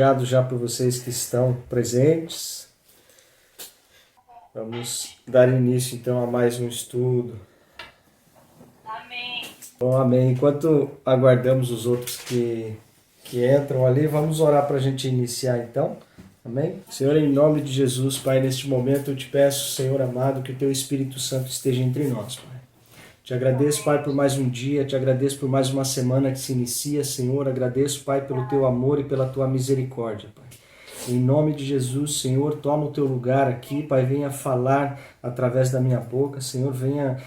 Obrigado já por vocês que estão presentes. Vamos dar início então a mais um estudo. Amém. Bom, amém. Enquanto aguardamos os outros que entram ali, vamos orar para a gente iniciar então. Amém? Senhor, em nome de Jesus, Pai, neste momento eu te peço, Senhor amado, que o teu Espírito Santo esteja entre nós, Pai. Te agradeço, Pai, por mais um dia, te agradeço por mais uma semana que se inicia, Senhor. Agradeço, Pai, pelo teu amor e pela tua misericórdia, Pai. Em nome de Jesus, Senhor, toma o teu lugar aqui, Pai, venha falar através da minha boca, Senhor, venha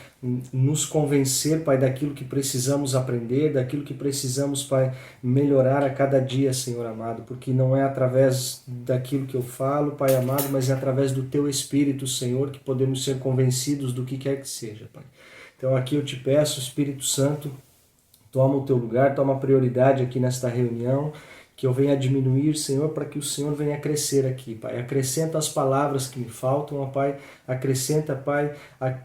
nos convencer, Pai, daquilo que precisamos aprender, daquilo que precisamos, Pai, melhorar a cada dia, Senhor amado, porque não é através daquilo que eu falo, Pai amado, mas é através do teu Espírito, Senhor, que podemos ser convencidos do que quer que seja, Pai. Então aqui eu te peço, Espírito Santo, toma o teu lugar, toma prioridade aqui nesta reunião, que eu venha diminuir, Senhor, para que o Senhor venha crescer aqui, Pai. Acrescenta as palavras que me faltam, ó Pai. Acrescenta, Pai,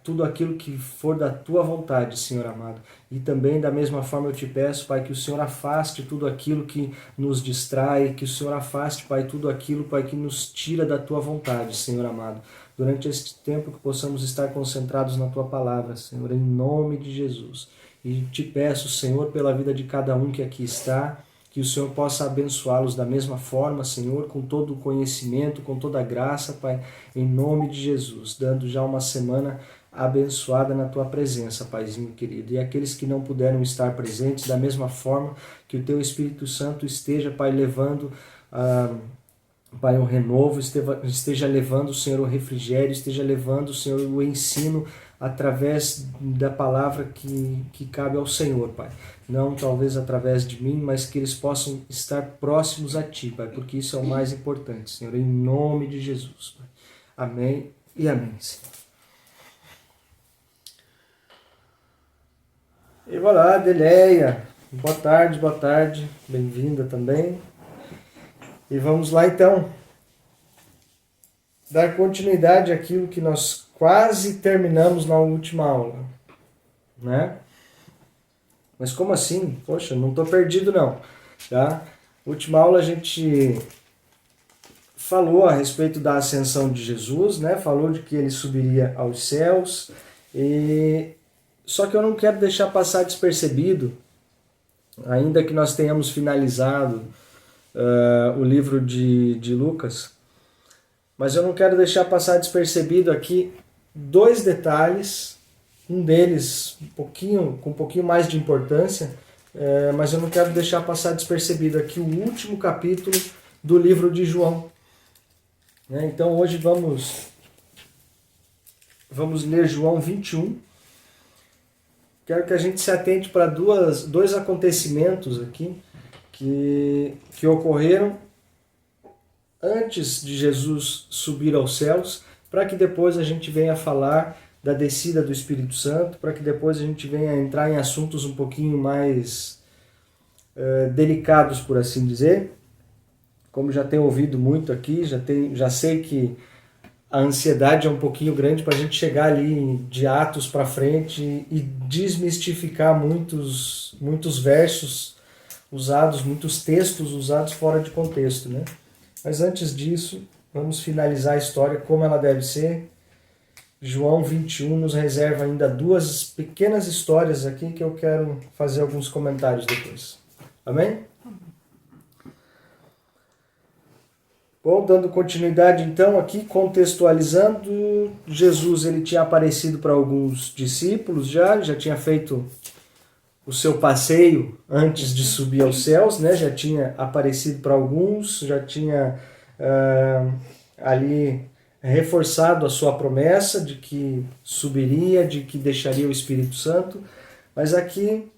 tudo aquilo que for da tua vontade, Senhor amado. E também, da mesma forma, eu te peço, Pai, que o Senhor afaste tudo aquilo que nos distrai, que o Senhor afaste, Pai, tudo aquilo, Pai, que nos tira da tua vontade, Senhor amado. Durante este tempo que possamos estar concentrados na tua palavra, Senhor, em nome de Jesus. E te peço, Senhor, pela vida de cada um que aqui está, que o Senhor possa abençoá-los da mesma forma, Senhor, com todo o conhecimento, com toda a graça, Pai, em nome de Jesus, dando já uma semana abençoada na Tua presença, Paizinho querido. E aqueles que não puderam estar presentes, da mesma forma que o Teu Espírito Santo esteja, Pai, levando Pai, um renovo, esteja levando, Senhor, o refrigério, esteja levando, Senhor, o ensino através da palavra que cabe ao Senhor, Pai. Não talvez através de mim, mas que eles possam estar próximos a Ti, Pai, porque isso é o mais importante, Senhor, em nome de Jesus, Pai. Amém e amém, Senhor. E voilà, Adeleia. Boa tarde, bem-vinda também. E vamos lá então, dar continuidade àquilo que nós quase terminamos na última aula, né? Mas como assim? Poxa, não estou perdido não, tá? Última aula a gente falou a respeito da ascensão de Jesus, né? Falou de que ele subiria aos céus, só que eu não quero deixar passar despercebido, ainda que nós tenhamos finalizado o livro de Lucas, mas eu não quero deixar passar despercebido aqui dois detalhes, um deles com um pouquinho mais de importância, mas eu não quero deixar passar despercebido aqui o último capítulo do livro de João. Então hoje vamos ler João 21. Quero que a gente se atente para dois acontecimentos aqui que ocorreram antes de Jesus subir aos céus, para que depois a gente venha falar da descida do Espírito Santo, para que depois a gente venha entrar em assuntos um pouquinho mais delicados, por assim dizer. Como já tenho ouvido muito aqui, já sei que a ansiedade é um pouquinho grande para a gente chegar ali de Atos para frente e desmistificar muitos versos usados, muitos textos usados fora de contexto, né? Mas antes disso, vamos finalizar a história como ela deve ser. João 21 nos reserva ainda duas pequenas histórias aqui que eu quero fazer alguns comentários depois. Amém? Bom, dando continuidade então aqui, contextualizando, Jesus ele tinha aparecido para alguns discípulos já tinha feito o seu passeio antes de subir aos céus, né? Já tinha aparecido para alguns, já tinha ali reforçado a sua promessa de que subiria, de que deixaria o Espírito Santo, mas aqui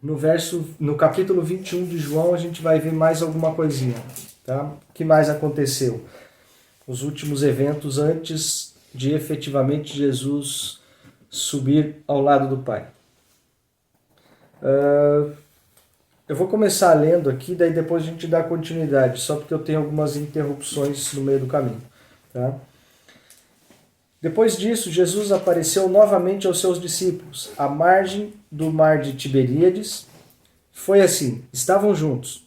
no capítulo 21 de João a gente vai ver mais alguma coisinha, tá? O que mais aconteceu? Os últimos eventos antes de efetivamente Jesus subir ao lado do Pai. Eu vou começar lendo aqui, daí depois a gente dá continuidade, só porque eu tenho algumas interrupções no meio do caminho. Tá? Depois disso, Jesus apareceu novamente aos seus discípulos, à margem do mar de Tiberíades. Foi assim, estavam juntos,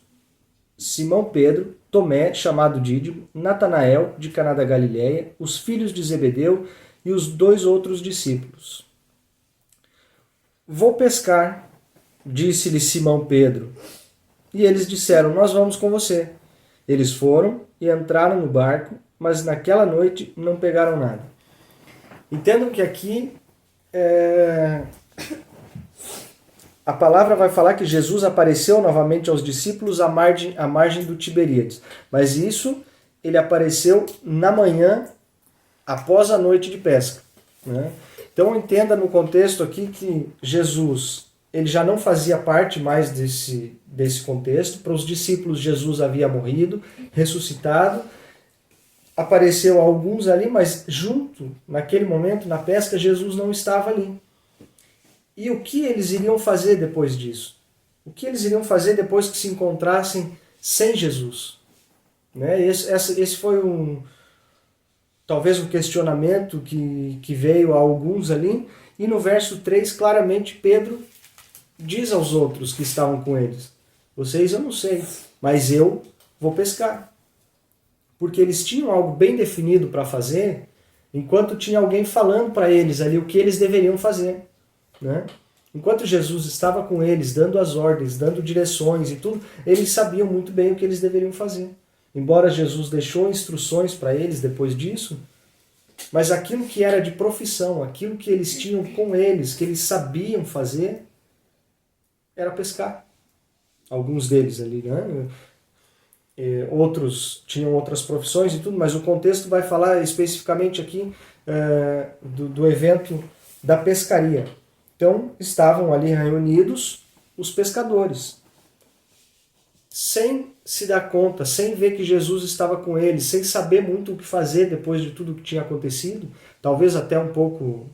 Simão Pedro, Tomé, chamado Dídimo, Natanael, de Caná da Galileia, os filhos de Zebedeu e os 2 outros discípulos. Vou pescar, disse-lhe Simão Pedro. E eles disseram, nós vamos com você. Eles foram e entraram no barco, mas naquela noite não pegaram nada. Entendam que aqui a palavra vai falar que Jesus apareceu novamente aos discípulos à margem do Tiberíades. Mas isso, ele apareceu na manhã, após a noite de pesca. Né? Então entenda no contexto aqui que Jesus, ele já não fazia parte mais desse contexto. Para os discípulos, Jesus havia morrido, ressuscitado. Apareceu alguns ali, mas junto, naquele momento, na pesca, Jesus não estava ali. E o que eles iriam fazer depois disso? O que eles iriam fazer depois que se encontrassem sem Jesus? Né? Esse foi talvez um questionamento que veio a alguns ali. E no verso 3, claramente, Pedro diz aos outros que estavam com eles, vocês eu não sei, mas eu vou pescar. Porque eles tinham algo bem definido para fazer, enquanto tinha alguém falando para eles ali o que eles deveriam fazer. Né? Enquanto Jesus estava com eles, dando as ordens, dando direções e tudo, eles sabiam muito bem o que eles deveriam fazer. Embora Jesus deixou instruções para eles depois disso, mas aquilo que era de profissão, aquilo que eles tinham com eles, que eles sabiam fazer, era pescar. Alguns deles ali, né? Outros tinham outras profissões e tudo, mas o contexto vai falar especificamente aqui do evento da pescaria. Então, estavam ali reunidos os pescadores, sem se dar conta, sem ver que Jesus estava com eles, sem saber muito o que fazer depois de tudo que tinha acontecido, talvez até um pouco,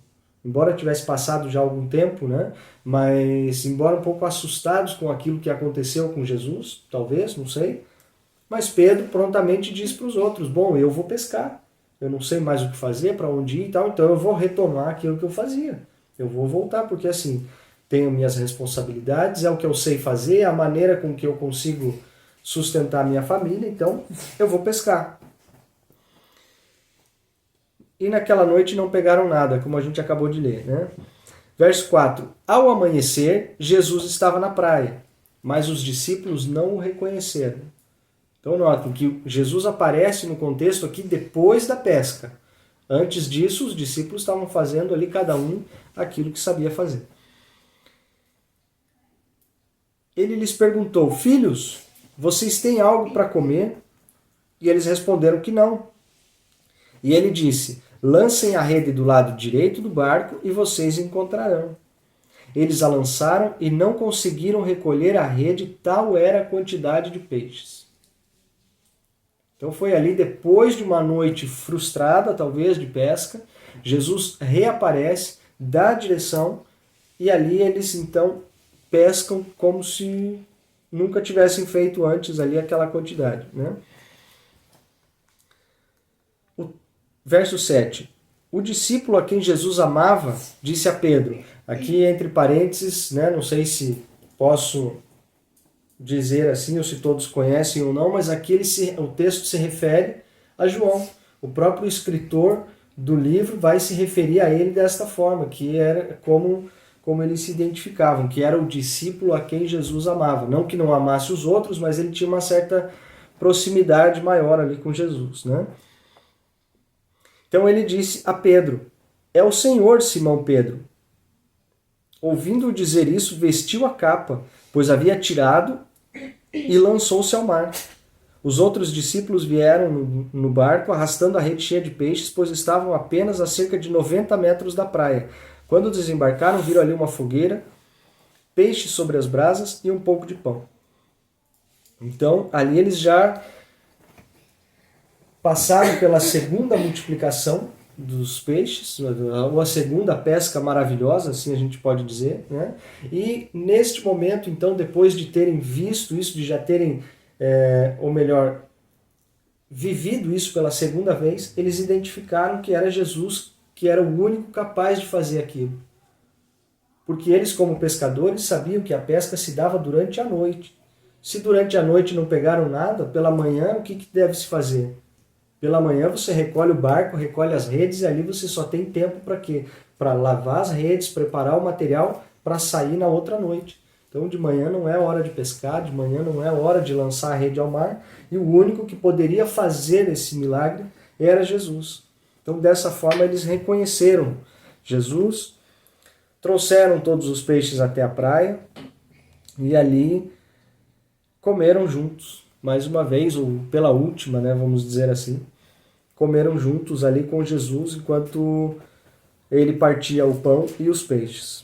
embora tivesse passado já algum tempo, né? Mas embora um pouco assustados com aquilo que aconteceu com Jesus, talvez, não sei, mas Pedro prontamente diz para os outros, bom, eu vou pescar, eu não sei mais o que fazer, para onde ir e tal, então eu vou retomar aquilo que eu fazia. Eu vou voltar, porque assim, tenho minhas responsabilidades, é o que eu sei fazer, é a maneira com que eu consigo sustentar minha família, então eu vou pescar. E naquela noite não pegaram nada, como a gente acabou de ler. Né? Verso 4. Ao amanhecer, Jesus estava na praia, mas os discípulos não o reconheceram. Então notem que Jesus aparece no contexto aqui depois da pesca. Antes disso, os discípulos estavam fazendo ali cada um aquilo que sabia fazer. Ele lhes perguntou, filhos, vocês têm algo para comer? E eles responderam que não. E ele disse, lancem a rede do lado direito do barco e vocês encontrarão. Eles a lançaram e não conseguiram recolher a rede, tal era a quantidade de peixes. Então foi ali, depois de uma noite frustrada, talvez, de pesca, Jesus reaparece, dá a direção, e ali eles então pescam como se nunca tivessem feito antes ali aquela quantidade. Né? O verso 7. O discípulo a quem Jesus amava disse a Pedro, aqui entre parênteses, né, não sei se posso dizer assim, ou se todos conhecem ou não, mas aqui o texto se refere a João. O próprio escritor do livro vai se referir a ele desta forma, que era como eles se identificavam, que era o discípulo a quem Jesus amava. Não que não amasse os outros, mas ele tinha uma certa proximidade maior ali com Jesus. Né? Então ele disse a Pedro, é o Senhor, Simão Pedro. Ouvindo-o dizer isso, vestiu a capa, pois havia tirado e lançou-se ao mar. Os outros discípulos vieram no barco arrastando a rede cheia de peixes, pois estavam apenas a cerca de 90 metros da praia. Quando desembarcaram, viram ali uma fogueira, peixes sobre as brasas e um pouco de pão. Então, ali eles já passaram pela segunda multiplicação dos peixes, ou a segunda pesca maravilhosa, assim a gente pode dizer, né? E neste momento, então, depois de terem visto isso, de já terem, ou melhor, vivido isso pela segunda vez, eles identificaram que era Jesus, que era o único capaz de fazer aquilo. Porque eles, como pescadores, sabiam que a pesca se dava durante a noite. Se durante a noite não pegaram nada, pela manhã o que deve se fazer? Pela manhã você recolhe o barco, recolhe as redes e ali você só tem tempo para quê? Para lavar as redes, preparar o material para sair na outra noite. Então de manhã não é hora de pescar, de manhã não é hora de lançar a rede ao mar, e o único que poderia fazer esse milagre era Jesus. Então dessa forma eles reconheceram Jesus, trouxeram todos os peixes até a praia e ali comeram juntos. Mais uma vez, ou pela última, né, vamos dizer assim, comeram juntos ali com Jesus enquanto ele partia o pão e os peixes.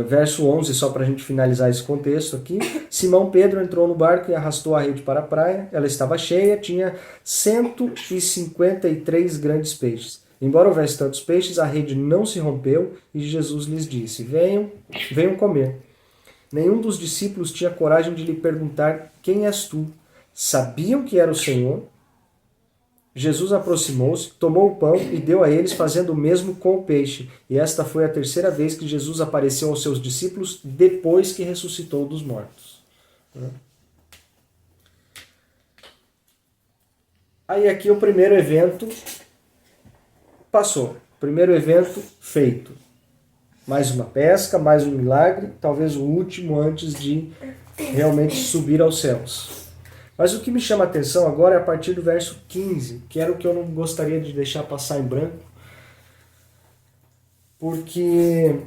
Verso 11, só para a gente finalizar esse contexto aqui. Simão Pedro entrou no barco e arrastou a rede para a praia. Ela estava cheia, tinha 153 grandes peixes. Embora houvesse tantos peixes, a rede não se rompeu e Jesus lhes disse: venham comer. Nenhum dos discípulos tinha coragem de lhe perguntar: quem és tu? Sabiam que era o Senhor. Jesus aproximou-se, tomou o pão e deu a eles, fazendo o mesmo com o peixe. E esta foi a terceira vez que Jesus apareceu aos seus discípulos depois que ressuscitou dos mortos. Aí aqui o primeiro evento passou. Primeiro evento feito. Mais uma pesca, mais um milagre, talvez o último antes de realmente subir aos céus. Mas o que me chama a atenção agora é a partir do verso 15, que era o que eu não gostaria de deixar passar em branco, porque...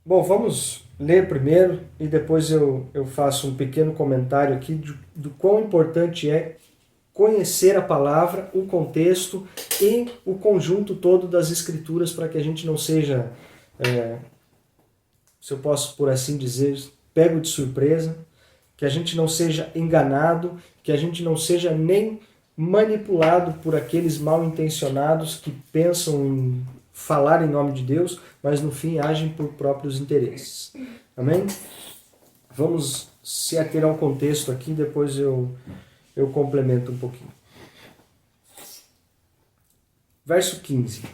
Bom, vamos ler primeiro e depois eu faço um pequeno comentário aqui do quão importante é conhecer a palavra, o contexto e o conjunto todo das escrituras para que a gente não seja, se eu posso por assim dizer, pego de surpresa, que a gente não seja enganado, que a gente não seja nem manipulado por aqueles mal intencionados que pensam em falar em nome de Deus, mas no fim agem por próprios interesses. Amém? Vamos se ater ao contexto aqui, depois eu complemento um pouquinho. Verso 15.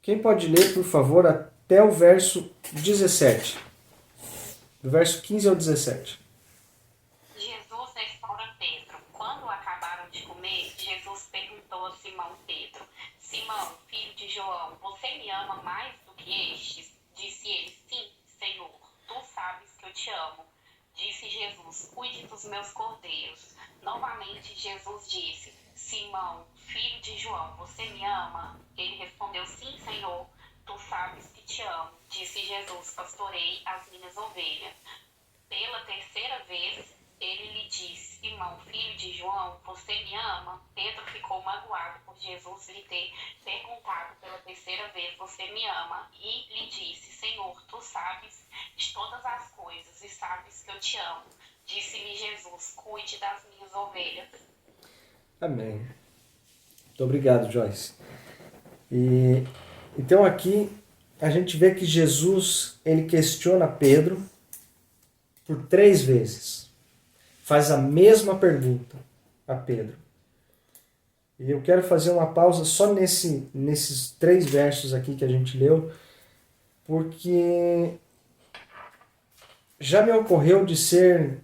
Quem pode ler, por favor, até o verso 17? Do verso 15 ao 17. Jesus restaura Pedro. Quando acabaram de comer, Jesus perguntou a Simão Pedro: Simão, filho de João, você me ama mais do que estes? Disse ele: sim, Senhor, tu sabes que eu te amo. Disse Jesus: cuide dos meus cordeiros. Novamente Jesus disse: Simão, filho de João, você me ama? Ele respondeu: sim, Senhor, tu sabes que te amo. Disse Jesus: pastorei as minhas ovelhas. Pela terceira vez, ele lhe disse: Simão, filho de João, você me ama? Pedro ficou magoado por Jesus lhe ter perguntado pela terceira vez: você me ama? E lhe disse: Senhor, tu sabes de todas as coisas e sabes que eu te amo. Disse-lhe Jesus: cuide das minhas ovelhas. Amém. Muito obrigado, Joyce. Então aqui a gente vê que Jesus ele questiona Pedro por 3 vezes. Faz a mesma pergunta a Pedro. E eu quero fazer uma pausa só nesses 3 versos aqui que a gente leu, porque já me ocorreu de ser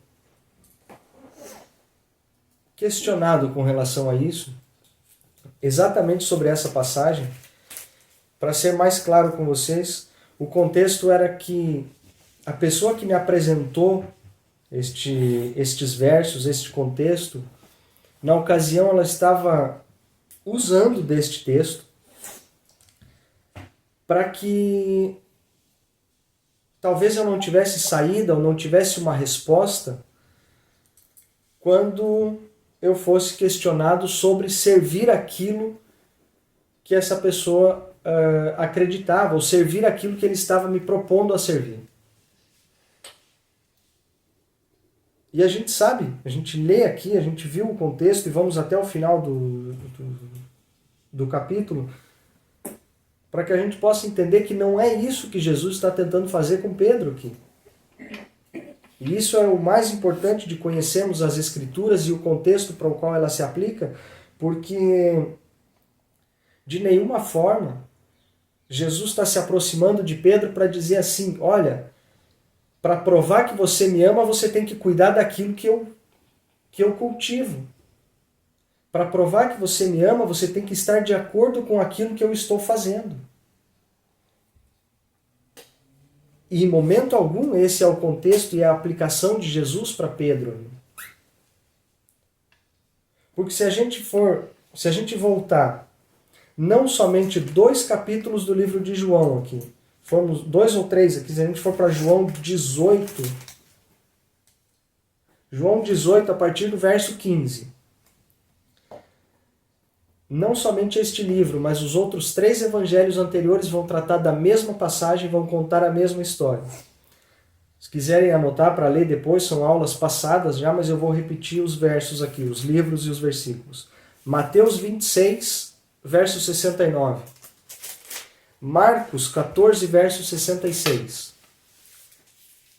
questionado com relação a isso, exatamente sobre essa passagem. Para ser mais claro com vocês, o contexto era que a pessoa que me apresentou estes versos, este contexto, na ocasião ela estava usando deste texto para que talvez eu não tivesse saída ou não tivesse uma resposta quando eu fosse questionado sobre servir aquilo que essa pessoa acreditava, ou servir aquilo que ele estava me propondo a servir. E a gente sabe, a gente lê aqui, a gente viu o contexto e vamos até o final do capítulo, para que a gente possa entender que não é isso que Jesus está tentando fazer com Pedro aqui. E isso é o mais importante de conhecermos as Escrituras e o contexto para o qual ela se aplica, porque de nenhuma forma Jesus está se aproximando de Pedro para dizer assim, olha, para provar que você me ama, você tem que cuidar daquilo que eu cultivo. Para provar que você me ama, você tem que estar de acordo com aquilo que eu estou fazendo. E em momento algum, esse é o contexto e a aplicação de Jesus para Pedro. Porque se a gente voltar não somente 2 capítulos do livro de João aqui, formos 2 ou 3 aqui, se a gente for para João 18, a partir do verso 15. Não somente este livro, mas os outros 3 evangelhos anteriores vão tratar da mesma passagem, vão contar a mesma história. Se quiserem anotar para ler depois, são aulas passadas já, mas eu vou repetir os versos aqui, os livros e os versículos. Mateus 26, verso 69. Marcos 14, verso 66.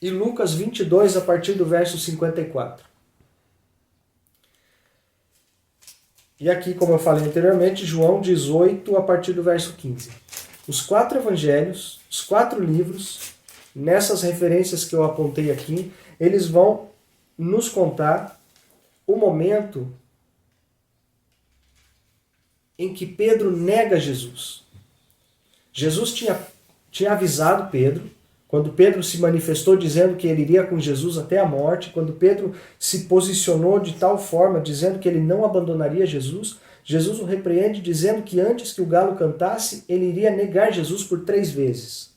E Lucas 22, a partir do verso 54. E aqui, como eu falei anteriormente, João 18, a partir do verso 15. Os 4 evangelhos, os 4 livros, nessas referências que eu apontei aqui, eles vão nos contar o momento em que Pedro nega Jesus. Jesus tinha avisado Pedro, quando Pedro se manifestou dizendo que ele iria com Jesus até a morte, quando Pedro se posicionou de tal forma, dizendo que ele não abandonaria Jesus, Jesus o repreende dizendo que antes que o galo cantasse, ele iria negar Jesus por 3 vezes.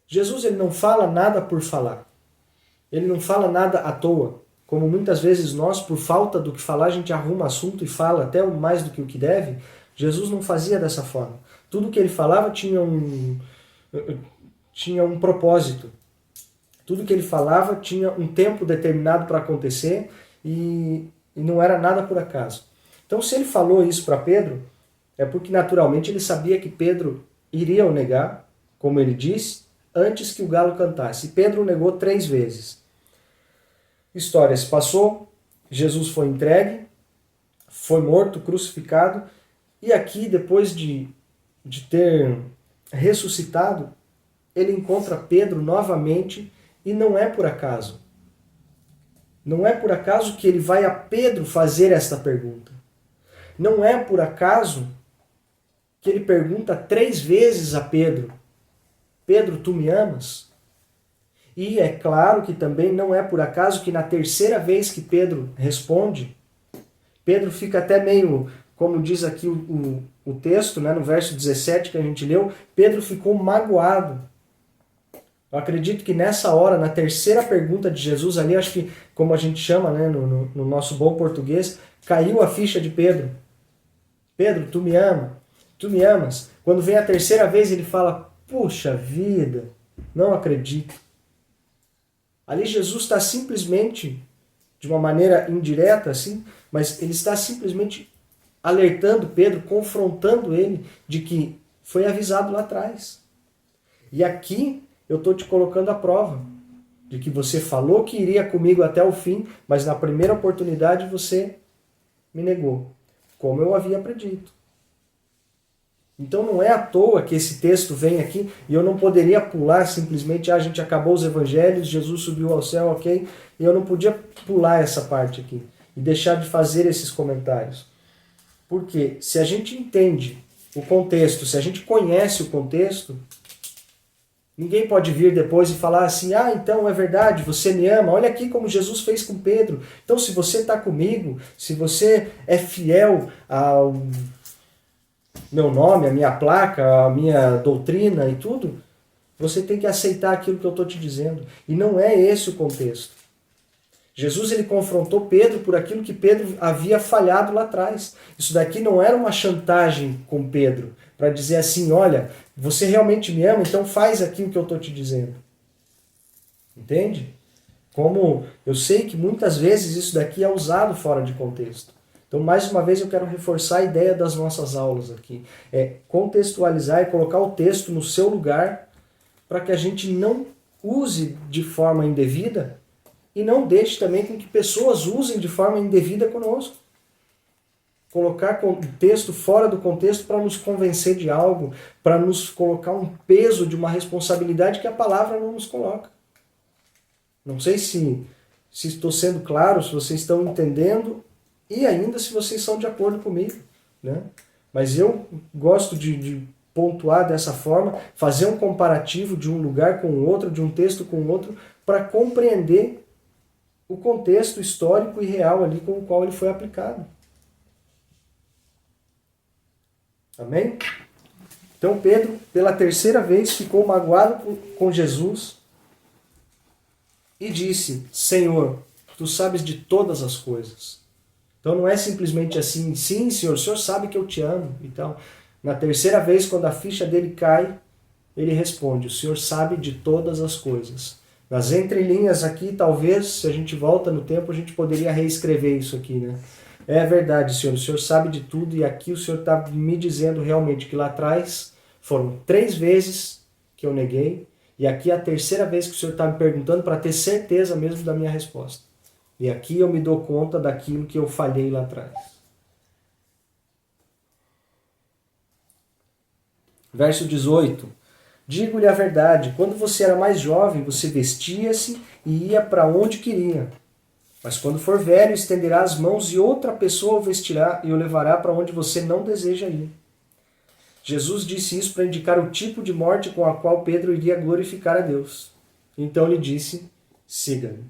Jesus ele não fala nada por falar. Ele não fala nada à toa. Como muitas vezes nós, por falta do que falar, a gente arruma assunto e fala até mais do que o que deve. Jesus não fazia dessa forma. Tudo que ele falava tinha um propósito. Tudo que ele falava tinha um tempo determinado para acontecer e não era nada por acaso. Então, se ele falou isso para Pedro, é porque naturalmente ele sabia que Pedro iria o negar, como ele disse, antes que o galo cantasse. E Pedro o negou 3 vezes. História se passou, Jesus foi entregue, foi morto, crucificado, e aqui, depois de ter ressuscitado, ele encontra Pedro novamente, e não é por acaso. Não é por acaso que ele vai a Pedro fazer esta pergunta. Não é por acaso que ele pergunta 3 vezes a Pedro, Pedro, tu me amas? E é claro que também não é por acaso que na 3ª vez que Pedro responde, Pedro fica até meio, como diz aqui o texto, né, no verso 17 que a gente leu, Pedro ficou magoado. Eu acredito que nessa hora, na 3ª pergunta de Jesus ali, acho que, como a gente chama, né, no nosso bom português, caiu a ficha de Pedro. Pedro, tu me ama? Tu me amas? Quando vem a 3ª vez, ele fala, puxa vida, não acredito. Ali Jesus está simplesmente, de uma maneira indireta assim, mas ele está simplesmente alertando Pedro, confrontando ele de que foi avisado lá atrás. E aqui eu estou te colocando à prova de que você falou que iria comigo até o fim, mas na primeira oportunidade você me negou, como eu havia predito. Então não é à toa que esse texto vem aqui e eu não poderia pular simplesmente, a gente acabou os evangelhos, Jesus subiu ao céu, ok? E eu não podia pular essa parte aqui e deixar de fazer esses comentários. Porque se a gente entende o contexto, se a gente conhece o contexto, ninguém pode vir depois e falar assim, então é verdade, você me ama, olha aqui como Jesus fez com Pedro. Então se você está comigo, se você é fiel ao meu nome, a minha placa, a minha doutrina e tudo, você tem que aceitar aquilo que eu estou te dizendo. E não é esse o contexto. Jesus ele confrontou Pedro por aquilo que Pedro havia falhado lá atrás. Isso daqui não era uma chantagem com Pedro, para dizer assim, olha, você realmente me ama, então faz aquilo que eu estou te dizendo. Entende? Como eu sei que muitas vezes isso daqui é usado fora de contexto. Então, mais uma vez, eu quero reforçar a ideia das nossas aulas aqui. É contextualizar e colocar o texto no seu lugar para que a gente não use de forma indevida e não deixe também com que pessoas usem de forma indevida conosco. Colocar o texto fora do contexto para nos convencer de algo, para nos colocar um peso de uma responsabilidade que a palavra não nos coloca. Não sei se estou sendo claro, se vocês estão entendendo e ainda se vocês são de acordo comigo, né? Mas eu gosto de pontuar dessa forma, fazer um comparativo de um lugar com o outro, de um texto com o outro, para compreender o contexto histórico e real ali com o qual ele foi aplicado. Amém? Então Pedro, pela terceira vez, ficou magoado com Jesus e disse: Senhor, tu sabes de todas as coisas. Então não é simplesmente assim, sim, Senhor, o Senhor sabe que eu te amo. Então, na terceira vez, quando a ficha dele cai, ele responde: o Senhor sabe de todas as coisas. Nas entrelinhas aqui, talvez, se a gente volta no tempo, a gente poderia reescrever isso aqui, né? É verdade, Senhor, o Senhor sabe de tudo e aqui o Senhor está me dizendo realmente que lá atrás foram 3 vezes que eu neguei e aqui é a terceira vez que o Senhor está me perguntando para ter certeza mesmo da minha resposta. E aqui eu me dou conta daquilo que eu falhei lá atrás. Verso 18. Digo-lhe a verdade, quando você era mais jovem, você vestia-se e ia para onde queria. Mas quando for velho, estenderá as mãos e outra pessoa o vestirá e o levará para onde você não deseja ir. Jesus disse isso para indicar o tipo de morte com a qual Pedro iria glorificar a Deus. Então lhe disse: siga-me.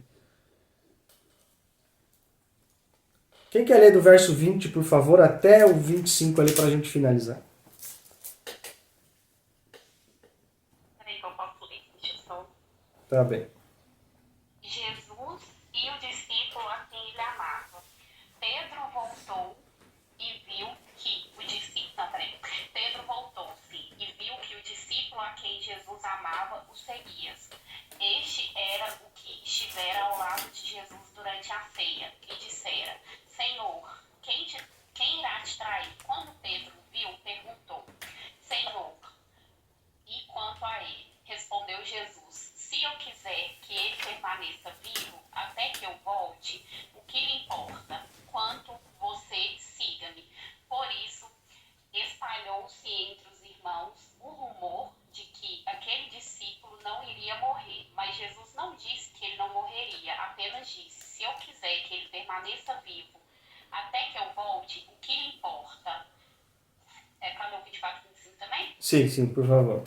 Quem quer ler do verso 20, por favor, até o 25 ali para a gente finalizar? Peraí que eu posso ler, deixa eu só. Tá bem. Jesus e o discípulo a quem ele amava. Pedro voltou e viu que o discípulo... Não, peraí. Pedro voltou-se e viu que o discípulo a quem Jesus amava o seguia. Este era o que estivera ao lado de Jesus durante a ceia e dissera: Senhor, quem irá te trair? Quando Pedro viu, perguntou: Senhor, e quanto a ele? Respondeu Jesus: se eu quiser que ele permaneça vivo até que eu volte, o que lhe importa? Quanto você siga-me. Por isso, espalhou-se entre os irmãos o rumor de que aquele discípulo não iria morrer. Mas Jesus não disse que ele não morreria, apenas disse: se eu quiser que ele permaneça vivo até que eu volte, o que lhe importa? É para ler o 24 e 25 também? Sim, por favor.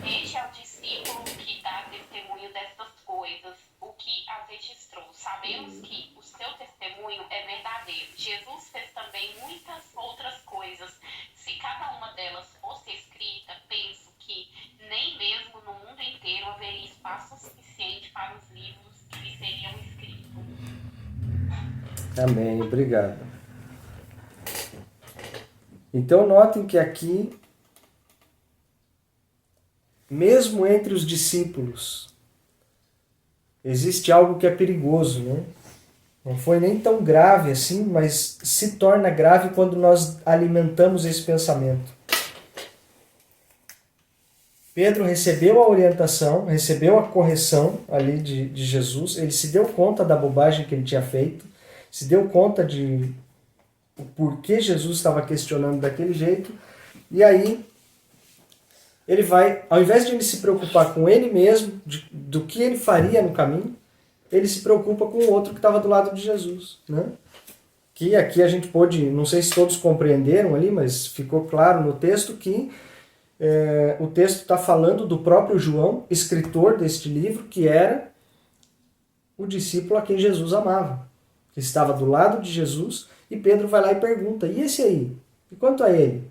Este é o discípulo que dá testemunho destas coisas, o que as registrou. Sabemos que o seu testemunho é verdadeiro. Jesus fez também muitas outras coisas. Se cada uma delas fosse escrita, penso que nem mesmo no mundo inteiro haveria espaço suficiente para os livros que lhe seriam escritos. Amém, obrigado. Então notem que aqui, mesmo entre os discípulos, existe algo que é perigoso, né? Não foi nem tão grave assim, mas se torna grave quando nós alimentamos esse pensamento. Pedro recebeu a orientação, recebeu a correção ali de Jesus, ele se deu conta da bobagem que ele tinha feito, se deu conta de o porquê Jesus estava questionando daquele jeito, e aí ele vai, ao invés de ele se preocupar com ele mesmo, do que ele faria no caminho, ele se preocupa com o outro que estava do lado de Jesus, né? Que aqui a gente pôde, não sei se todos compreenderam ali, mas ficou claro no texto que o texto está falando do próprio João, escritor deste livro, que era o discípulo a quem Jesus amava, que estava do lado de Jesus, e Pedro vai lá e pergunta: e esse aí? E quanto a ele?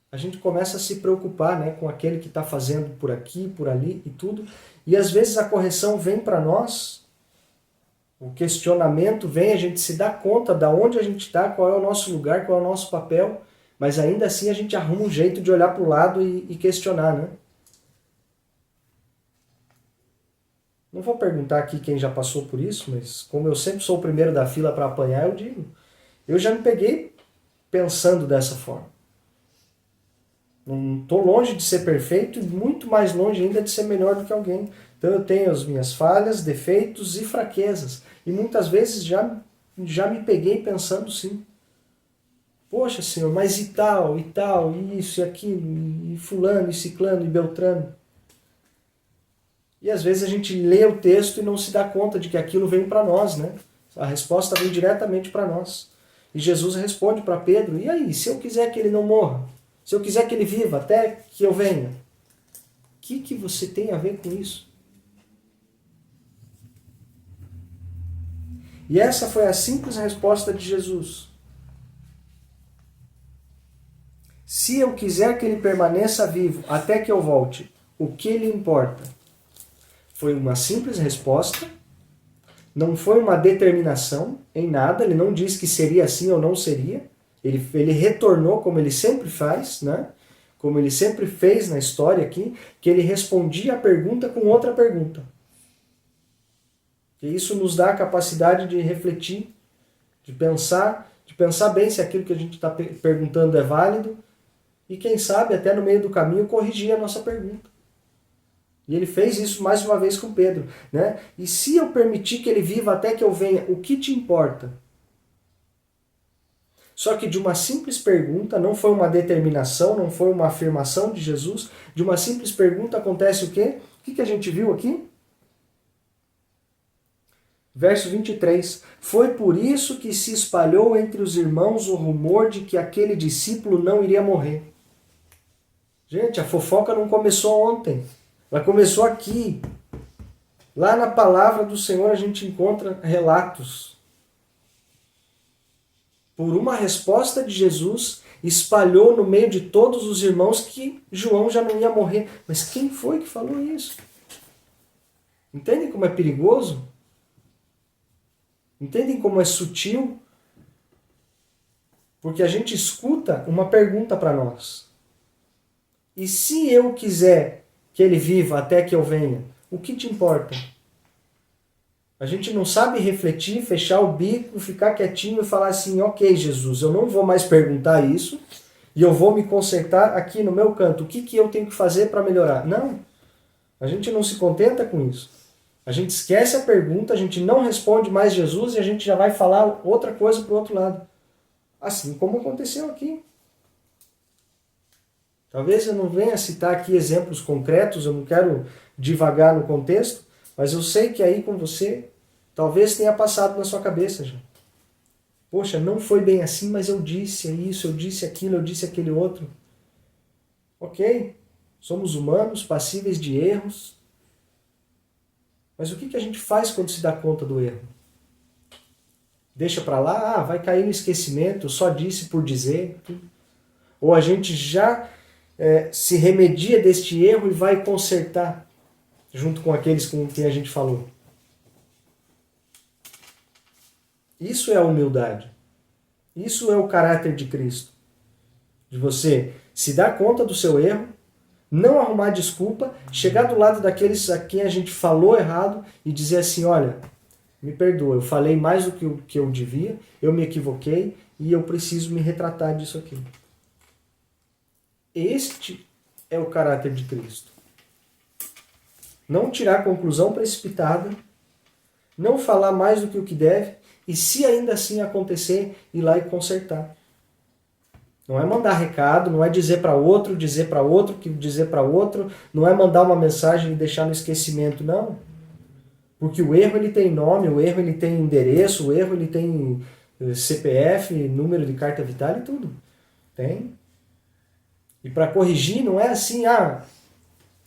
A gente começa a se preocupar, né, com aquele que está fazendo por aqui, por ali e tudo, e às vezes a correção vem para nós, o questionamento vem, a gente se dá conta de onde a gente está, qual é o nosso lugar, qual é o nosso papel, mas ainda assim a gente arruma um jeito de olhar para o lado e questionar, né? Não vou perguntar aqui quem já passou por isso, mas como eu sempre sou o primeiro da fila para apanhar, eu digo. Eu já me peguei pensando dessa forma. Não estou longe de ser perfeito e muito mais longe ainda de ser melhor do que alguém. Então eu tenho as minhas falhas, defeitos e fraquezas. E muitas vezes já me peguei pensando sim. Poxa, Senhor, mas e tal, isso e aquilo, e fulano, e ciclano, e beltrano. E às vezes a gente lê o texto e não se dá conta de que aquilo vem para nós, né? A resposta vem diretamente para nós. E Jesus responde para Pedro, e aí, se eu quiser que ele não morra? Se eu quiser que ele viva até que eu venha? O que você tem a ver com isso? E essa foi a simples resposta de Jesus. Se eu quiser que ele permaneça vivo até que eu volte, o que lhe importa? Foi uma simples resposta, não foi uma determinação em nada, ele não disse que seria assim ou não seria, ele retornou como ele sempre faz, né? Como ele sempre fez na história aqui, que ele respondia a pergunta com outra pergunta. E isso nos dá a capacidade de refletir, de pensar bem se aquilo que a gente está perguntando é válido, e quem sabe até no meio do caminho corrigir a nossa pergunta. E ele fez isso mais uma vez com Pedro, né? E se eu permitir que ele viva até que eu venha, o que te importa? Só que de uma simples pergunta, não foi uma determinação, não foi uma afirmação de Jesus, de uma simples pergunta acontece o quê? O que a gente viu aqui? Verso 23. Foi por isso que se espalhou entre os irmãos o rumor de que aquele discípulo não iria morrer. Gente, a fofoca não começou ontem. Ela começou aqui. Lá na palavra do Senhor a gente encontra relatos. Por uma resposta de Jesus, espalhou no meio de todos os irmãos que João já não ia morrer. Mas quem foi que falou isso? Entendem como é perigoso? Entendem como é sutil? Porque a gente escuta uma pergunta para nós. E se eu quiser que ele viva até que eu venha, o que te importa? A gente não sabe refletir, fechar o bico, ficar quietinho e falar assim, ok, Jesus, eu não vou mais perguntar isso e eu vou me concentrar aqui no meu canto. O que eu tenho que fazer para melhorar? Não. A gente não se contenta com isso. A gente esquece a pergunta, a gente não responde mais Jesus e a gente já vai falar outra coisa para o outro lado. Assim como aconteceu aqui. Talvez eu não venha citar aqui exemplos concretos, eu não quero divagar no contexto, mas eu sei que aí com você, talvez tenha passado na sua cabeça já. Poxa, não foi bem assim, mas eu disse isso, eu disse aquilo, eu disse aquele outro. Ok, somos humanos, passíveis de erros. Mas o que a gente faz quando se dá conta do erro? Deixa para lá, vai cair no esquecimento, só disse por dizer. Ou a gente já se remedia deste erro e vai consertar junto com aqueles com quem a gente falou. Isso é a humildade. Isso é o caráter de Cristo. De você se dar conta do seu erro, não arrumar desculpa, chegar do lado daqueles a quem a gente falou errado e dizer assim, olha, me perdoa, eu falei mais do que eu devia, eu me equivoquei e eu preciso me retratar disso aqui. Este é o caráter de Cristo. Não tirar conclusão precipitada, não falar mais do que o que deve, e se ainda assim acontecer, ir lá e consertar. Não é mandar recado, não é dizer para outro, dizer para outro, não é mandar uma mensagem e deixar no esquecimento, não. Porque o erro ele tem nome, o erro ele tem endereço, o erro ele tem CPF, número de carta vital e tudo. Tem. E para corrigir não é assim,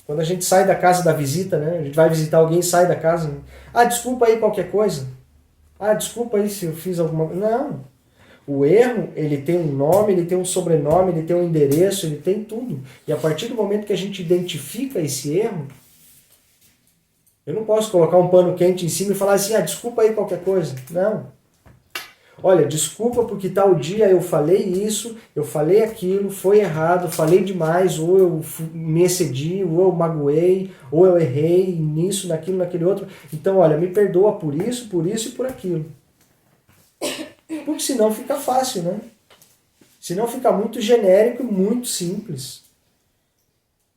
quando a gente sai da casa da visita, né? A gente vai visitar alguém e sai da casa. Desculpa aí qualquer coisa. Desculpa aí se eu fiz alguma coisa. Não. O erro, ele tem um nome, ele tem um sobrenome, ele tem um endereço, ele tem tudo. E a partir do momento que a gente identifica esse erro, eu não posso colocar um pano quente em cima e falar assim, desculpa aí qualquer coisa. Não. Olha, desculpa porque tal dia eu falei isso, eu falei aquilo, foi errado, falei demais, ou eu me excedi, ou eu magoei, ou eu errei nisso, naquilo, naquele outro. Então, olha, me perdoa por isso e por aquilo. Porque senão fica fácil, né? Senão fica muito genérico e muito simples.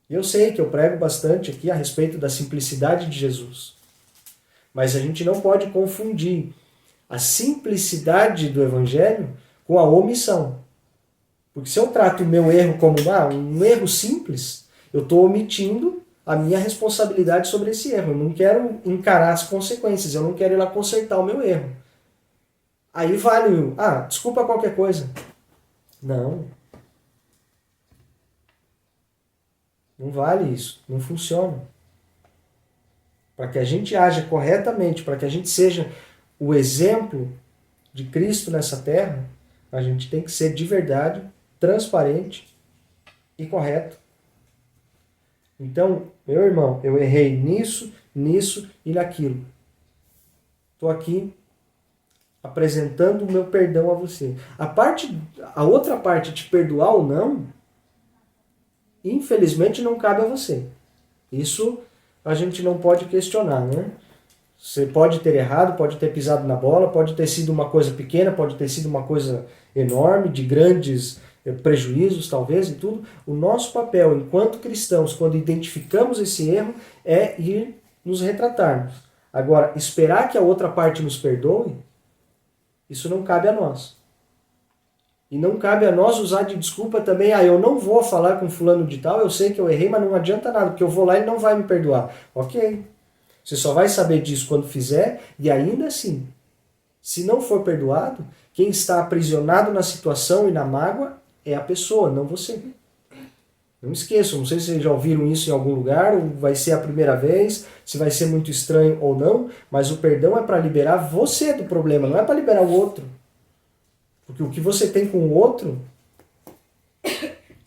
Eu sei que eu prego bastante aqui a respeito da simplicidade de Jesus. Mas a gente não pode confundir a simplicidade do Evangelho com a omissão. Porque se eu trato o meu erro como um erro simples, eu estou omitindo a minha responsabilidade sobre esse erro. Eu não quero encarar as consequências, eu não quero ir lá consertar o meu erro. Aí vale desculpa qualquer coisa. Não. Não vale isso. Não funciona. Para que a gente haja corretamente, para que a gente seja o exemplo de Cristo nessa terra, a gente tem que ser de verdade, transparente e correto. Então, meu irmão, eu errei nisso, nisso e naquilo. Estou aqui apresentando o meu perdão a você. A outra parte de perdoar ou não, infelizmente não cabe a você. Isso a gente não pode questionar, né? Você pode ter errado, pode ter pisado na bola, pode ter sido uma coisa pequena, pode ter sido uma coisa enorme, de grandes prejuízos talvez e tudo. O nosso papel enquanto cristãos, quando identificamos esse erro, é ir nos retratarmos. Agora, esperar que a outra parte nos perdoe, isso não cabe a nós. E não cabe a nós usar de desculpa também, eu não vou falar com fulano de tal, eu sei que eu errei, mas não adianta nada, porque eu vou lá e ele não vai me perdoar. Ok. Você só vai saber disso quando fizer, e ainda assim, se não for perdoado, quem está aprisionado na situação e na mágoa é a pessoa, não você. Não esqueçam, não sei se vocês já ouviram isso em algum lugar, ou vai ser a primeira vez, se vai ser muito estranho ou não, mas o perdão é para liberar você do problema, não é para liberar o outro. Porque o que você tem com o outro,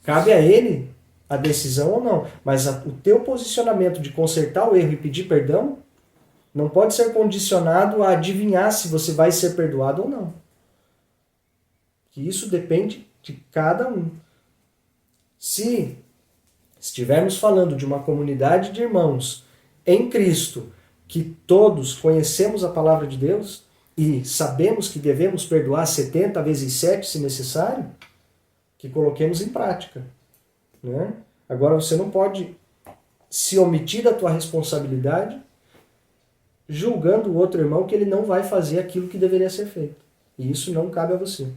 cabe a ele a decisão ou não. Mas o teu posicionamento de consertar o erro e pedir perdão não pode ser condicionado a adivinhar se você vai ser perdoado ou não. Que isso depende de cada um. Se estivermos falando de uma comunidade de irmãos em Cristo, que todos conhecemos a palavra de Deus e sabemos que devemos perdoar 70 vezes 7 se necessário, que coloquemos em prática. Né? Agora você não pode se omitir da tua responsabilidade julgando o outro irmão que ele não vai fazer aquilo que deveria ser feito. E isso não cabe a você.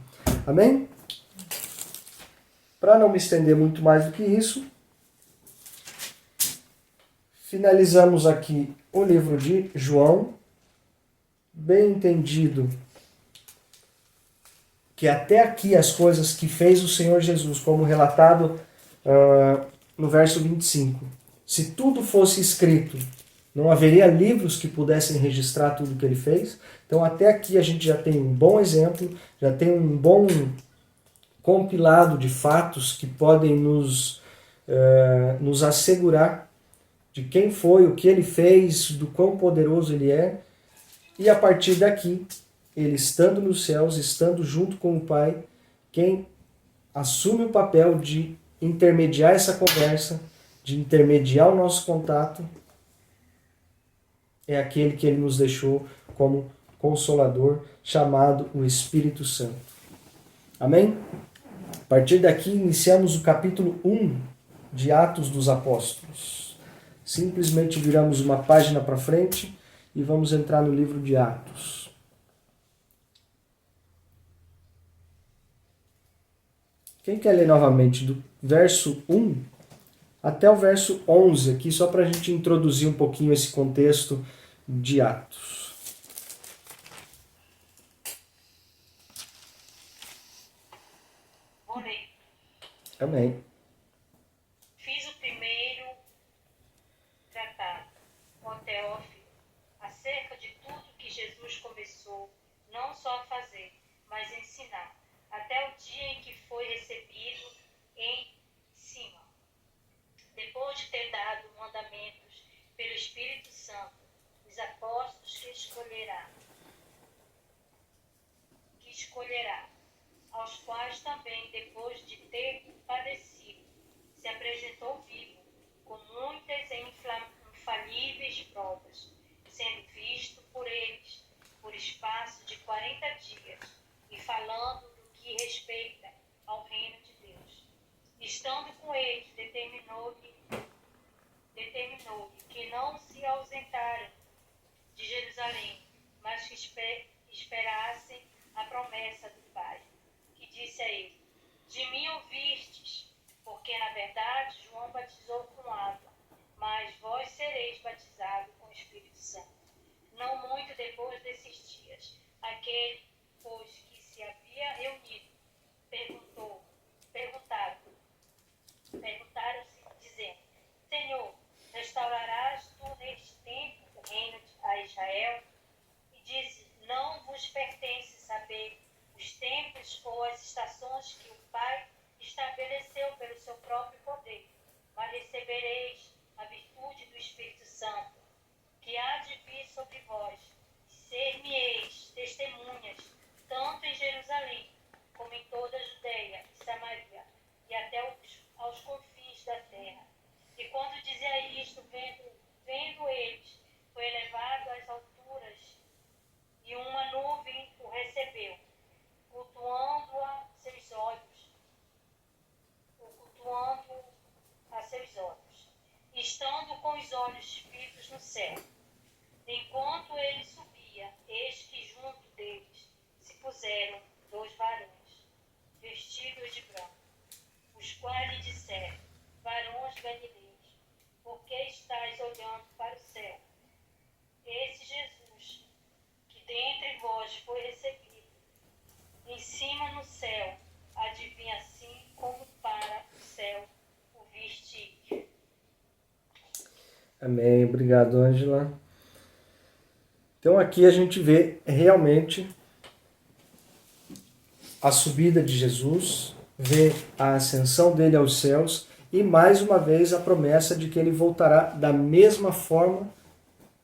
Amém? Para não me estender muito mais do que isso, finalizamos aqui o livro de João, bem entendido que até aqui as coisas que fez o Senhor Jesus, como relatado no verso 25. Se tudo fosse escrito, não haveria livros que pudessem registrar tudo que ele fez. Então até aqui a gente já tem um bom exemplo, já tem um bom compilado de fatos que podem nos assegurar de quem foi, o que ele fez, do quão poderoso ele é. E a partir daqui, ele estando nos céus, estando junto com o Pai, quem assume o papel de intermediar essa conversa, de intermediar o nosso contato, é aquele que ele nos deixou como Consolador, chamado o Espírito Santo. Amém? A partir daqui, iniciamos o capítulo 1 de Atos dos Apóstolos. Simplesmente viramos uma página para frente e vamos entrar no livro de Atos. Quem quer ler novamente do verso 1 até o verso 11 aqui, só para a gente introduzir um pouquinho esse contexto de Atos. Vou ler. Amém. Fiz o primeiro tratado, ó Teófilo, acerca de tudo que Jesus começou, não só a fazer, mas ensinar, até o dia em que foi recebido em cima, depois de ter dado mandamentos pelo Espírito Santo, os apóstolos que escolherá, aos quais também, depois de ter padecido, se apresentou vivo, com muitas e infalíveis provas, sendo visto por eles por espaço de 40 dias, e falando do que respeita ao reino de Deus. Estando com eles, determinou-lhe determinou que não se ausentaram de Jerusalém, mas que esperassem a promessa do Pai, que disse a ele: de mim ouvistes, porque na verdade João batizou com água, mas vós sereis batizados com o Espírito Santo. Não muito depois desses dias, aquele, pois, que se havia reunido, perguntaram-se, dizendo: Senhor, restaurarás tu neste tempo o reino a Israel? E disse: não vos pertence saber os tempos ou as estações que o Pai estabeleceu pelo seu próprio poder, mas recebereis a virtude do Espírito Santo, que há de vir sobre vós, e ser-me-eis testemunhas, tanto em Jerusalém, como em toda a Judeia e Samaria, e até aos confins da terra. E quando dizia isto, vendo eles, foi elevado às alturas, e uma nuvem o recebeu, cultuando a seus olhos, estando com os olhos fitos no céu. Enquanto ele subia, eis que junto deles se puseram 2 varões, vestidos de branco, os quais lhe disseram: varões galileus, por que estáis olhando para o céu? Esse Jesus, que dentre vós foi recebido, em cima no céu, adivinha assim como para o céu o viste. Amém. Obrigado, Ângela. Então aqui a gente vê realmente a subida de Jesus, vê a ascensão dele aos céus e mais uma vez a promessa de que ele voltará da mesma forma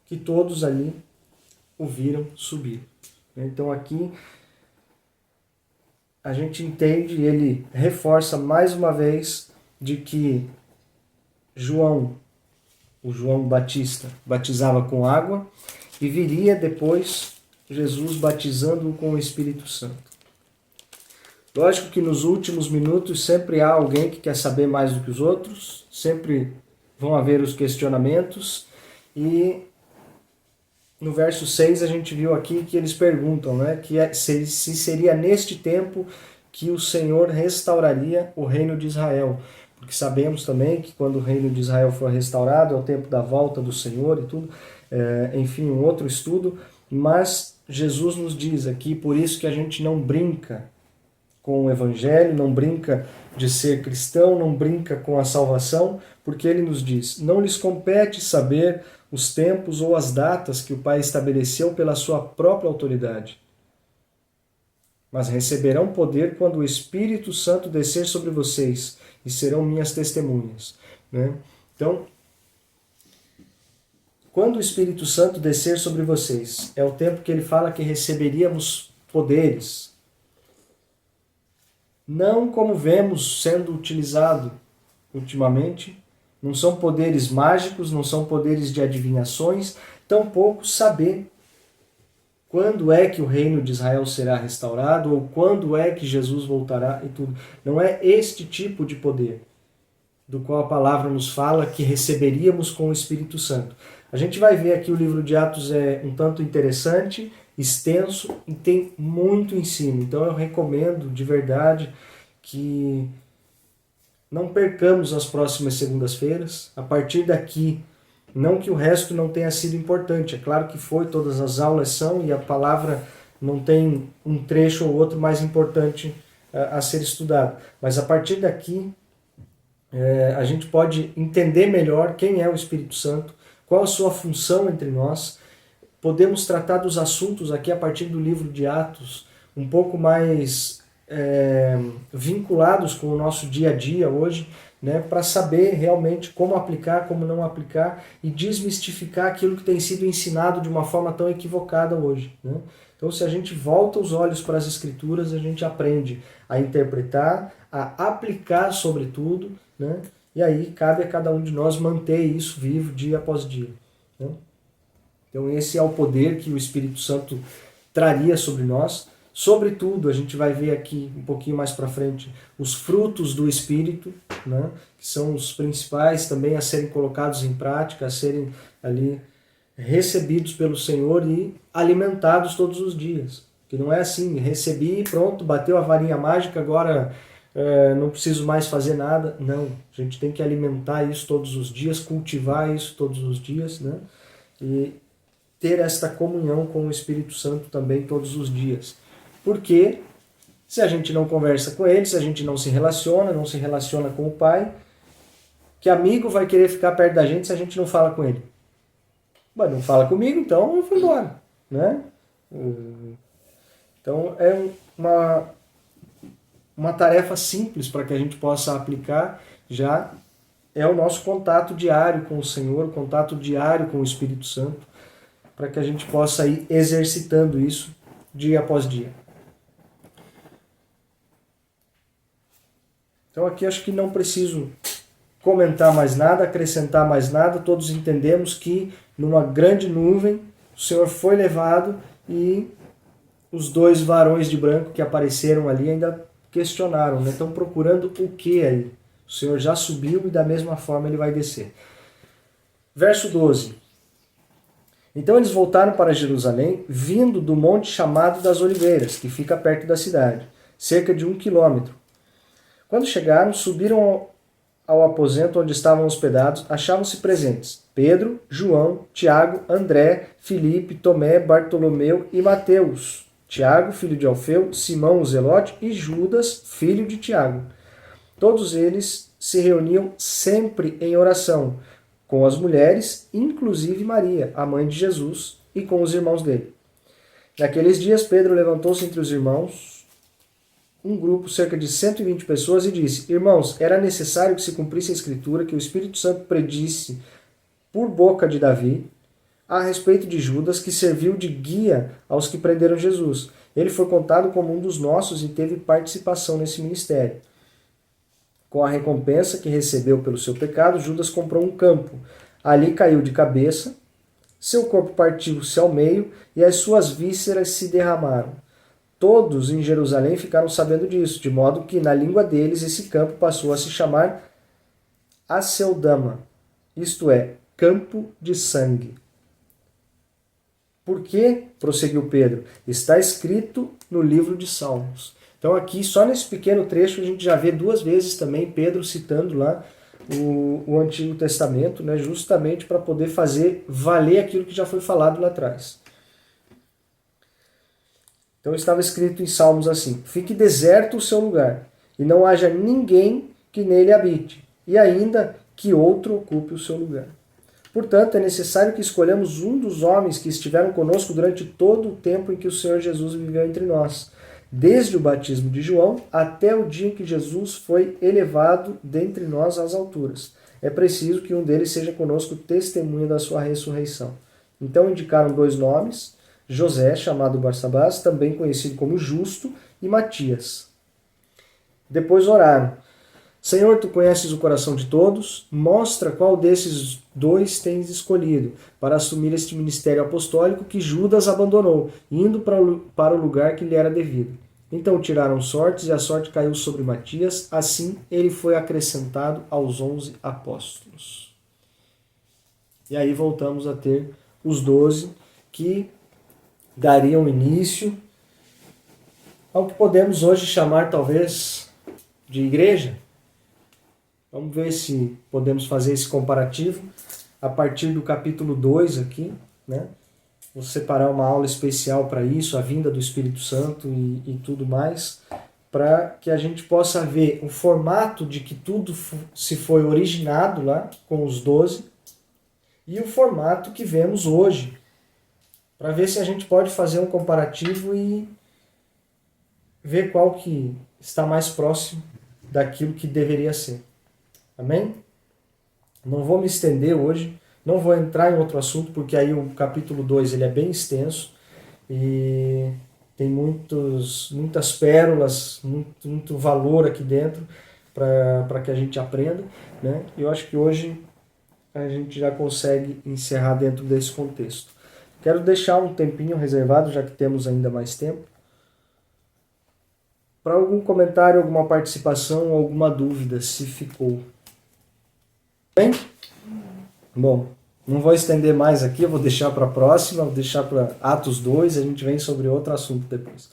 que todos ali o viram subir. Então aqui a gente entende, ele reforça mais uma vez de que o João Batista batizava com água e viria depois Jesus batizando-o com o Espírito Santo. Lógico que nos últimos minutos sempre há alguém que quer saber mais do que os outros, sempre vão haver os questionamentos, e no verso 6 a gente viu aqui que eles perguntam, né, se seria neste tempo que o Senhor restauraria o reino de Israel. Porque sabemos também que quando o reino de Israel for restaurado é o tempo da volta do Senhor e tudo, enfim, um outro estudo, mas Jesus nos diz aqui, por isso que a gente não brinca com o Evangelho, não brinca de ser cristão, não brinca com a salvação, porque ele nos diz: não lhes compete saber os tempos ou as datas que o Pai estabeleceu pela sua própria autoridade, mas receberão poder quando o Espírito Santo descer sobre vocês e serão minhas testemunhas. Né? Então, quando o Espírito Santo descer sobre vocês, é o tempo que ele fala que receberíamos poderes, não como vemos sendo utilizado ultimamente, não são poderes mágicos, não são poderes de adivinhações, tampouco saber quando é que o reino de Israel será restaurado ou quando é que Jesus voltará e tudo. Não é este tipo de poder do qual a palavra nos fala que receberíamos com o Espírito Santo. A gente vai ver aqui o livro de Atos é um tanto interessante, extenso e tem muito ensino. Então eu recomendo de verdade que não percamos as próximas segundas-feiras. A partir daqui, não que o resto não tenha sido importante, é claro que foi, todas as aulas são, e a palavra não tem um trecho ou outro mais importante a ser estudado. Mas a partir daqui, a gente pode entender melhor quem é o Espírito Santo, qual a sua função entre nós. Podemos tratar dos assuntos aqui a partir do livro de Atos, um pouco mais vinculados com o nosso dia a dia hoje, né, para saber realmente como aplicar, como não aplicar e desmistificar aquilo que tem sido ensinado de uma forma tão equivocada hoje. Né? Então, se a gente volta os olhos para as Escrituras, a gente aprende a interpretar, a aplicar sobretudo, né? E aí cabe a cada um de nós manter isso vivo dia após dia. Né? Então esse é o poder que o Espírito Santo traria sobre nós. Sobretudo, a gente vai ver aqui um pouquinho mais para frente os frutos do Espírito, né? Que são os principais também a serem colocados em prática, a serem ali recebidos pelo Senhor e alimentados todos os dias. Que não é assim, recebi, pronto, bateu a varinha mágica, agora não preciso mais fazer nada. Não, a gente tem que alimentar isso todos os dias, cultivar isso todos os dias, né? E ter esta comunhão com o Espírito Santo também todos os dias. Porque se a gente não conversa com ele, se a gente não se relaciona com o Pai, que amigo vai querer ficar perto da gente se a gente não fala com ele? Mas não fala comigo, então eu vou embora, né? Então é uma tarefa simples para que a gente possa aplicar, já é o nosso contato diário com o Senhor, contato diário com o Espírito Santo, para que a gente possa ir exercitando isso dia após dia. Então aqui acho que não preciso comentar mais nada, acrescentar mais nada, todos entendemos que numa grande nuvem o Senhor foi levado e os dois varões de branco que apareceram ali ainda questionaram, né? Estão procurando o que aí? O Senhor já subiu e da mesma forma ele vai descer. Verso 12. Então eles voltaram para Jerusalém, vindo do monte chamado das Oliveiras, que fica perto da cidade, cerca de 1 quilômetro. Quando chegaram, subiram ao aposento onde estavam hospedados, achavam-se presentes Pedro, João, Tiago, André, Filipe, Tomé, Bartolomeu e Mateus, Tiago, filho de Alfeu, Simão o Zelote e Judas, filho de Tiago. Todos eles se reuniam sempre em oração, com as mulheres, inclusive Maria, a mãe de Jesus, e com os irmãos dele. Naqueles dias, Pedro levantou-se entre os irmãos, um grupo, cerca de 120 pessoas, e disse: Irmãos, era necessário que se cumprisse a Escritura, que o Espírito Santo predisse por boca de Davi a respeito de Judas, que serviu de guia aos que prenderam Jesus. Ele foi contado como um dos nossos e teve participação nesse ministério. Com a recompensa que recebeu pelo seu pecado, Judas comprou um campo. Ali caiu de cabeça, seu corpo partiu-se ao meio e as suas vísceras se derramaram. Todos em Jerusalém ficaram sabendo disso, de modo que na língua deles esse campo passou a se chamar Aceldama, isto é, campo de sangue. Por quê? Prosseguiu Pedro. Está escrito no livro de Salmos. Então aqui, só nesse pequeno trecho, a gente já vê duas vezes também Pedro citando lá o Antigo Testamento, né, justamente para poder fazer valer aquilo que já foi falado lá atrás. Então estava escrito em Salmos assim: Fique deserto o seu lugar, e não haja ninguém que nele habite, e ainda que outro ocupe o seu lugar. Portanto, é necessário que escolhamos um dos homens que estiveram conosco durante todo o tempo em que o Senhor Jesus viveu entre nós, desde o batismo de João até o dia em que Jesus foi elevado dentre nós às alturas. É preciso que um deles seja conosco testemunha da sua ressurreição. Então indicaram dois nomes: José, chamado Barsabás, também conhecido como Justo, e Matias. Depois oraram: Senhor, tu conheces o coração de todos, mostra qual desses dois tens escolhido para assumir este ministério apostólico que Judas abandonou, indo para o lugar que lhe era devido. Então tiraram sortes e a sorte caiu sobre Matias, assim ele foi acrescentado aos 11 apóstolos. E aí voltamos a ter os 12 que dariam início ao que podemos hoje chamar talvez de igreja. Vamos ver se podemos fazer esse comparativo a partir do capítulo 2 aqui, né? Vou separar uma aula especial para isso, a vinda do Espírito Santo e tudo mais, para que a gente possa ver o formato de que tudo se foi originado lá com os 12 e o formato que vemos hoje, para ver se a gente pode fazer um comparativo e ver qual que está mais próximo daquilo que deveria ser. Amém? Não vou me estender hoje, não vou entrar em outro assunto, porque aí o capítulo 2 ele é bem extenso e tem muitas pérolas, muito valor aqui dentro para que a gente aprenda, né? E eu acho que hoje a gente já consegue encerrar dentro desse contexto. Quero deixar um tempinho reservado, já que temos ainda mais tempo, para algum comentário, alguma participação, alguma dúvida, se ficou. Bem? Bom, não vou estender mais aqui, eu vou deixar para a próxima, vou deixar para Atos 2, a gente vem sobre outro assunto depois.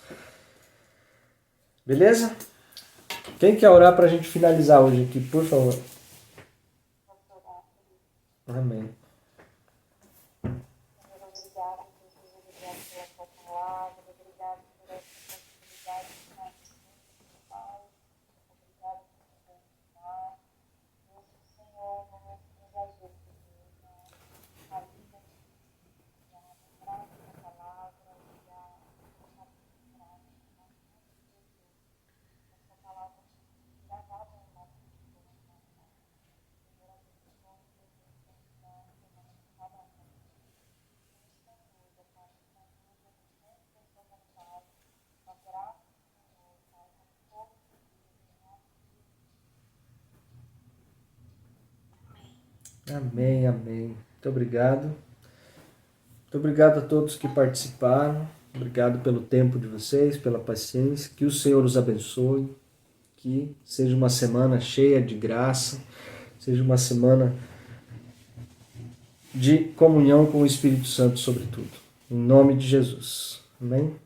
Beleza? Quem quer orar para a gente finalizar hoje aqui, por favor? Amém. Obrigado, Jesus, obrigado pela tua palavra, obrigado por essa possibilidade de estar aqui, Pai. Obrigado por nos abençoar. Deus, o Senhor, nos ajude, Deus, a vida de a lembrar da tua palavra e a administrar, em nome de Jesus. Essa palavra seja gravada no nosso coração, Pai. Senhor, abençoe, Jesus, Senhor, cada um. Amém, amém. Muito obrigado. Muito obrigado a todos que participaram. Obrigado pelo tempo de vocês, pela paciência. Que o Senhor os abençoe. Que seja uma semana cheia de graça. Seja uma semana de comunhão com o Espírito Santo, sobretudo. Em nome de Jesus. Amém?